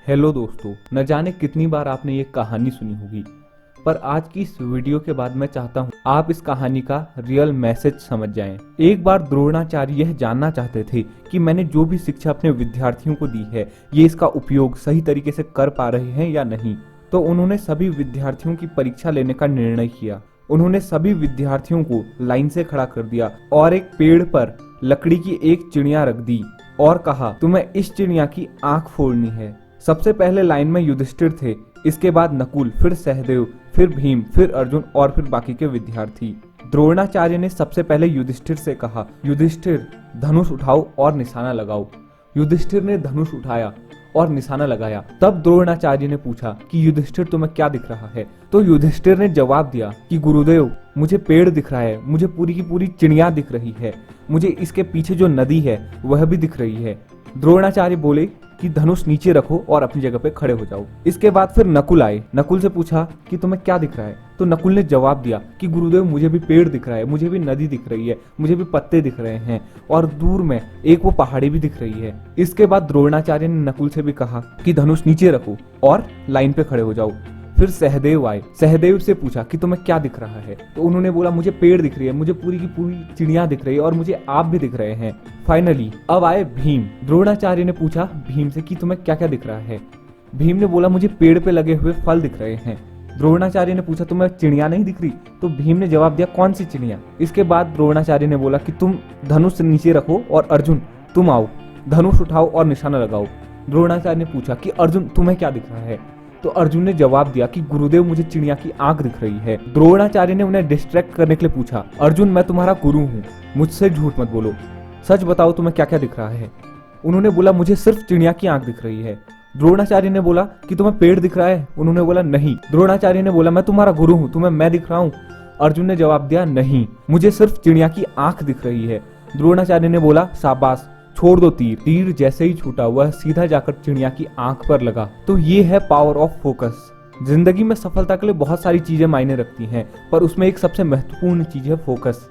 Hello दोस्तों, न जाने कितनी बार आपने ये कहानी सुनी होगी, पर आज की इस वीडियो के बाद मैं चाहता हूँ आप इस कहानी का रियल मैसेज समझ जाएं। एक बार द्रोणाचार्य यह जानना चाहते थे कि मैंने जो भी शिक्षा अपने विद्यार्थियों को दी है, ये इसका उपयोग सही तरीके से कर पा रहे हैं या नहीं। तो उन्होंने सभी विद्यार्थियों की परीक्षा लेने का निर्णय किया। उन्होंने सभी विद्यार्थियों को लाइन से खड़ा कर दिया और एक पेड़ पर लकड़ी की एक चिड़िया रख दी और कहा, तुम्हें इस चिड़िया की आंख फोड़नी है। सबसे पहले लाइन में युधिष्ठिर थे, इसके बाद नकुल, फिर सहदेव, फिर भीम, फिर अर्जुन और फिर बाकी के विद्यार्थी। द्रोणाचार्य ने सबसे पहले युधिष्ठिर से कहा, युधिष्ठिर धनुष उठाओ और निशाना लगाओ। युधिष्ठिर ने धनुष उठाया और निशाना लगाया। तब द्रोणाचार्य ने पूछा कि युधिष्ठिर तुम्हें क्या दिख रहा है? तो युधिष्ठिर ने जवाब दिया कि गुरुदेव, मुझे पेड़ दिख रहा है, मुझे पूरी की पूरी चिड़िया दिख रही है, मुझे इसके पीछे जो नदी है वह भी दिख रही है। द्रोणाचार्य बोले कि धनुष नीचे रखो और अपनी जगह पे खड़े हो जाओ। इसके बाद फिर नकुल आए। नकुल से पूछा कि तुम्हें क्या दिख रहा है? तो नकुल ने जवाब दिया कि गुरुदेव, मुझे भी पेड़ दिख रहा है, मुझे भी नदी दिख रही है, मुझे भी पत्ते दिख रहे हैं और दूर में एक वो पहाड़ी भी दिख रही है। इसके बाद द्रोणाचार्य ने नकुल से भी कहा कि धनुष नीचे रखो और लाइन पे खड़े हो जाओ। फिर सहदेव आए। सहदेव से पूछा कि तुम्हें क्या दिख रहा है? तो उन्होंने बोला, मुझे पेड़ दिख रही है, मुझे पूरी की पूरी चिड़िया दिख रही है और मुझे आप भी दिख रहे हैं। फाइनली अब आए भीम। द्रोणाचार्य ने पूछा भीम से कि तुम्हें क्या क्या दिख रहा है? भीम ने बोला, मुझे पेड़ पे लगे हुए फल दिख रहे हैं। द्रोणाचार्य ने पूछा, तुम्हें चिड़िया नहीं दिख रही? तो भीम ने जवाब दिया, कौन सी चिड़िया? इसके बाद द्रोणाचार्य ने बोला कि तुम धनुष नीचे रखो और अर्जुन तुम आओ, धनुष उठाओ और निशाना लगाओ। द्रोणाचार्य ने पूछा कि अर्जुन तुम्हें क्या दिख रहा है? तो अर्जुन ने जवाब दिया कि गुरुदेव, मुझे चिड़िया की आंख दिख रही है। द्रोणाचार्य ने उन्हें डिस्ट्रैक्ट करने के लिए पूछा, अर्जुन मैं तुम्हारा गुरु हूँ, मुझसे झूठ मत बोलो, सच बताओ तुम्हें क्या क्या दिख रहा है? उन्होंने बोला, मुझे सिर्फ चिड़िया की आंख दिख रही है। द्रोणाचार्य ने बोला कि तुम्हें पेड़ दिख रहा है? उन्होंने बोला नहीं। द्रोणाचार्य ने बोला, मैं तुम्हारा गुरु हूँ, तुम्हें मैं दिख रहा हूँ? अर्जुन ने जवाब दिया, नहीं, मुझे सिर्फ चिड़िया की आंख दिख रही है। द्रोणाचार्य ने बोला, शाबाश, छोड़ दो तीर। तीर जैसे ही छूटा वह सीधा जाकर चिड़िया की आंख पर लगा। तो ये है पावर ऑफ फोकस। जिंदगी में सफलता के लिए बहुत सारी चीजें मायने रखती हैं, पर उसमें एक सबसे महत्वपूर्ण चीज है फोकस।